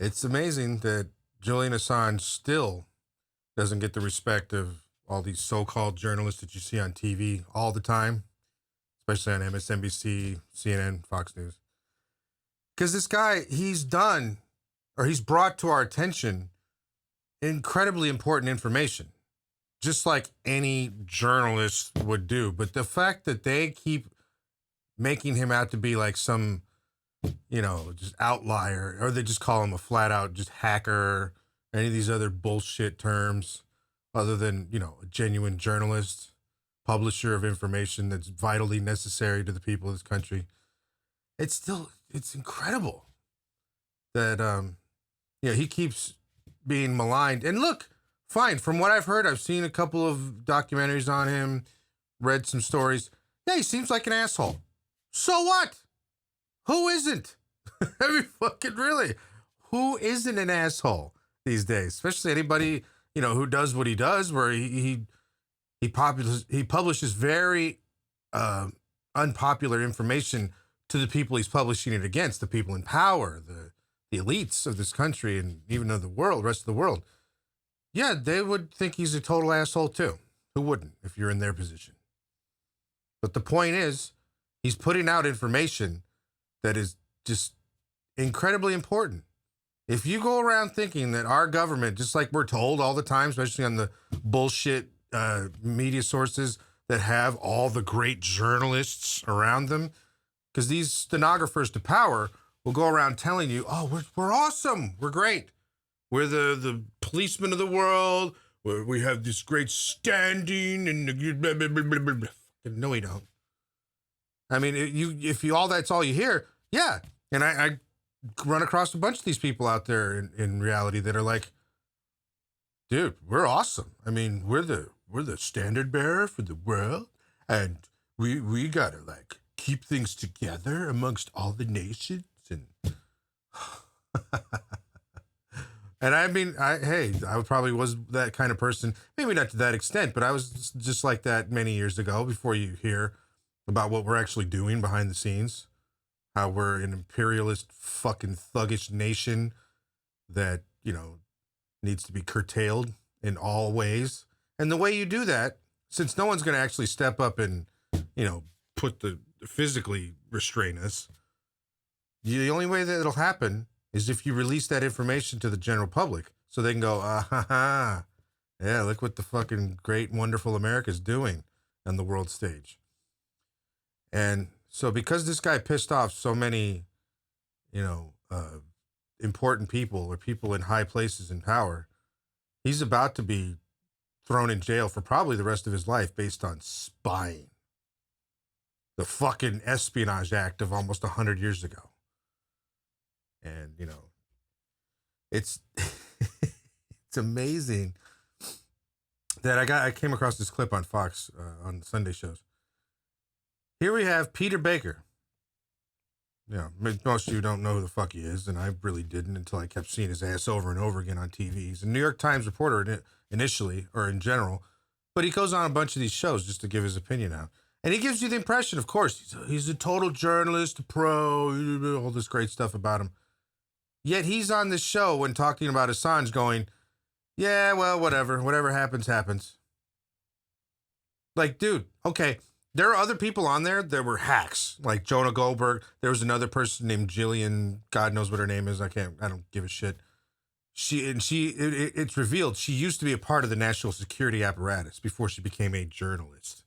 It's amazing that Julian Assange still doesn't get the respect of all these so-called journalists that you see on TV all the time, especially on MSNBC, CNN, Fox News. Because this guy, he's brought to our attention incredibly important information, just like any journalist would do. But the fact that they keep making him out to be like some, just outlier, or they just call him a flat out just hacker, any of these other bullshit terms, other than, a genuine journalist, publisher of information that's vitally necessary to the people of this country. It's incredible that, he keeps being maligned. And look, fine. From what I've heard, I've seen a couple of documentaries on him, read some stories. Yeah, he seems like an asshole. So what? Who isn't? I mean, fucking really. Who isn't an asshole these days? Especially anybody, who does what he does, where he publishes very unpopular information to the people he's publishing it against, the people in power, the elites of this country and even of the world, rest of the world. Yeah, they would think he's a total asshole too. Who wouldn't if you're in their position? But the point is, he's putting out information that is just incredibly important. If you go around thinking that our government, just like we're told all the time, especially on the bullshit media sources that have all the great journalists around them, because these stenographers to power will go around telling you, oh, we're awesome. We're great. We're the policemen of the world. We have this great standing and blah, blah, blah, blah, blah. No, we don't. I mean, if all that's all you hear, yeah. And I run across a bunch of these people out there in reality that are like, dude, we're awesome. I mean, we're the standard bearer for the world, and we gotta like keep things together amongst all the nations. And and I mean, I probably was that kind of person. Maybe not to that extent, but I was just like that many years ago. Before you hear about what we're actually doing behind the scenes, how we're an imperialist, fucking thuggish nation that needs to be curtailed in all ways. And the way you do that, since no one's going to actually step up and physically restrain us, the only way that it'll happen is if you release that information to the general public so they can go, yeah, look what the fucking great, wonderful America's doing on the world stage. And so because this guy pissed off so many, important people or people in high places in power, he's about to be thrown in jail for probably the rest of his life based on spying. The fucking Espionage Act of almost 100 years ago. And, it's it's amazing that I came across this clip on Fox on the Sunday shows. Here we have Peter Baker. Most of you don't know who the fuck he is, and I really didn't until I kept seeing his ass over and over again on TV. He's a New York Times reporter initially, or in general, but he goes on a bunch of these shows just to give his opinion out. And he gives you the impression, of course, he's a total journalist, a pro, all this great stuff about him. Yet he's on this show when talking about Assange going, yeah, well, whatever happens, happens. Like, dude, okay, there are other people on there that were hacks, like Jonah Goldberg. There was another person named Jillian, God knows what her name is. I don't give a shit. It's revealed she used to be a part of the national security apparatus before she became a journalist.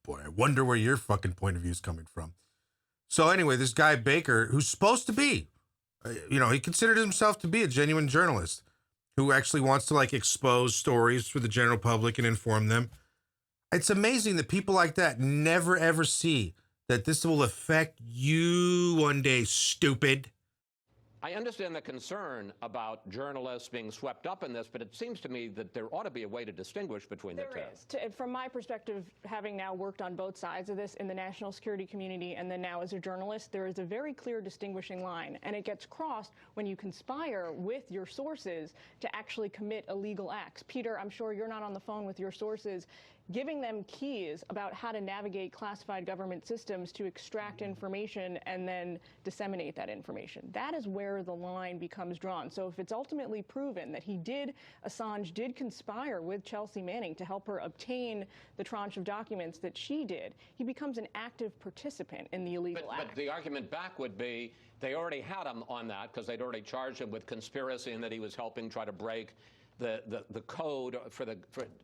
Boy, I wonder where your fucking point of view is coming from. So anyway, this guy Baker, who's supposed to be, he considered himself to be a genuine journalist who actually wants to like expose stories for the general public and inform them. It's amazing that people like that never ever see that this will affect you one day, stupid. I understand the concern about journalists being swept up in this, but it seems to me that there ought to be a way to distinguish between the two. There is. From my perspective, having now worked on both sides of this in the national security community and then now as a journalist, there is a very clear distinguishing line, and it gets crossed when you conspire with your sources to actually commit illegal acts. Peter, I'm sure you're not on the phone with your sources giving them keys about how to navigate classified government systems to extract information and then disseminate that information. That is where the line becomes drawn. So if it's ultimately proven that Assange did conspire with Chelsea Manning to help her obtain the tranche of documents that she did, he becomes an active participant in the illegal act. But the argument back would be they already had him on that because they'd already charged him with conspiracy and that he was helping try to break the code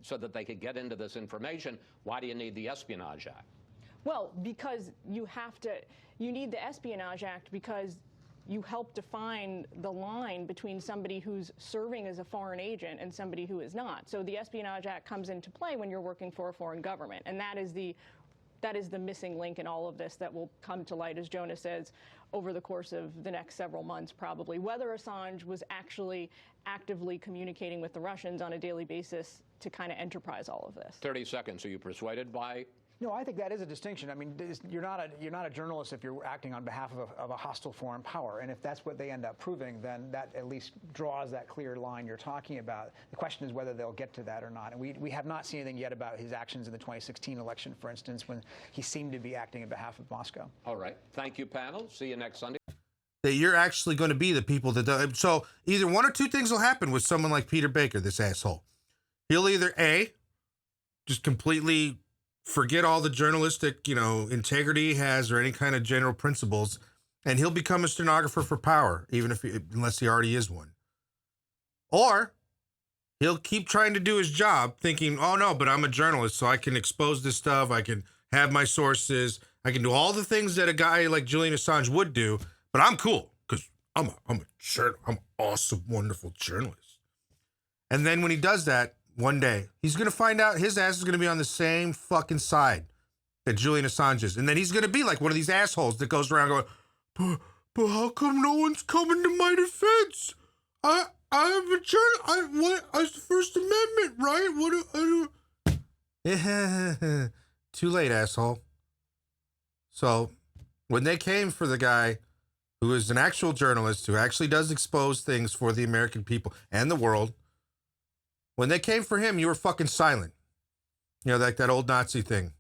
so that they could get into this information. Why do you need the Espionage Act? Well, because you need the Espionage Act because you help define the line between somebody who's serving as a foreign agent and somebody who is not. So the Espionage Act comes into play when you're working for a foreign government, and that is the missing link in all of this that will come to light, as Jonah says, over the course of the next several months, probably. Whether Assange was actually actively communicating with the Russians on a daily basis to kind of enterprise all of this. 30 seconds. Are you persuaded by? No, I think that is a distinction. I mean, you're not a journalist if you're acting on behalf of a hostile foreign power, and if that's what they end up proving, then that at least draws that clear line you're talking about. The question is whether they'll get to that or not. And we have not seen anything yet about his actions in the 2016 election, for instance, when he seemed to be acting on behalf of Moscow. All right. Thank you, panel. See you next Sunday. That you're actually going to be the people that do. So either one or two things will happen with someone like Peter Baker, this asshole. He'll either A, just completely forget all the journalistic, integrity he has or any kind of general principles, and he'll become a stenographer for power, unless he already is one. Or he'll keep trying to do his job thinking, oh no, but I'm a journalist, so I can expose this stuff. I can have my sources. I can do all the things that a guy like Julian Assange would do, but I'm cool because I'm an awesome, wonderful journalist. And then when he does that, one day, he's going to find out his ass is going to be on the same fucking side that Julian Assange is. And then he's going to be like one of these assholes that goes around going, but how come no one's coming to my defense? I have a journal. It's the First Amendment, right? What do I Too late, asshole. So when they came for the guy who is an actual journalist who actually does expose things for the American people and the world, when they came for him, you were fucking silent. Like that old Nazi thing.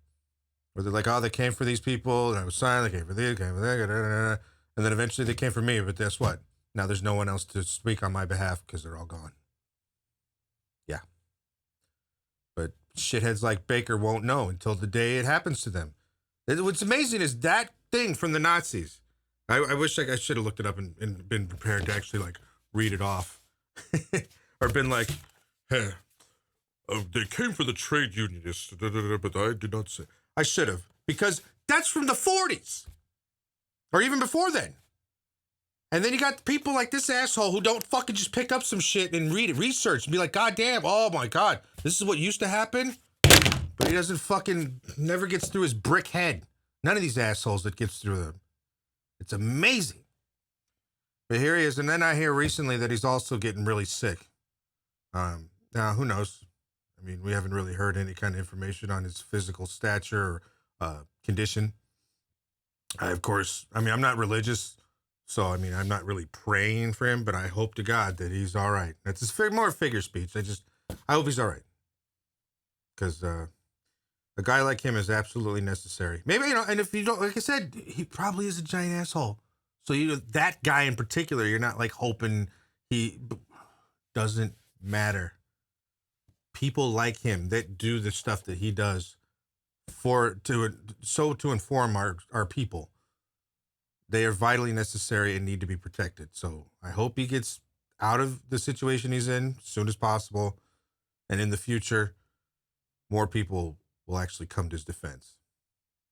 Where they're like, oh, they came for these people, and I was silent, they came for these, came for that, and then eventually they came for me, but guess what? Now there's no one else to speak on my behalf because they're all gone. Yeah. But shitheads like Baker won't know until the day it happens to them. What's amazing is that thing from the Nazis. I wish I should have looked it up and been prepared to actually, read it off. Or been like, hey, they came for the trade unionists, but I did not say. I should have, because that's from the 40s, or even before then. And then you got people like this asshole who don't fucking just pick up some shit and read it, research, and be like, God damn, oh my God, this is what used to happen? But he doesn't never gets through his brick head. None of these assholes that gets through them. It's amazing. But here he is, and then I hear recently that he's also getting really sick. Now, who knows? I mean, we haven't really heard any kind of information on his physical stature or condition. I'm not religious, so, I'm not really praying for him, but I hope to God that he's all right. That's more figure speech. I hope he's all right. Because a guy like him is absolutely necessary. Maybe, and if you don't, like I said, he probably is a giant asshole. So, that guy in particular, you're not, hoping he doesn't matter. People like him that do the stuff that he does to inform our people. They are vitally necessary and need to be protected. So I hope he gets out of the situation he's in as soon as possible. And in the future, more people will actually come to his defense.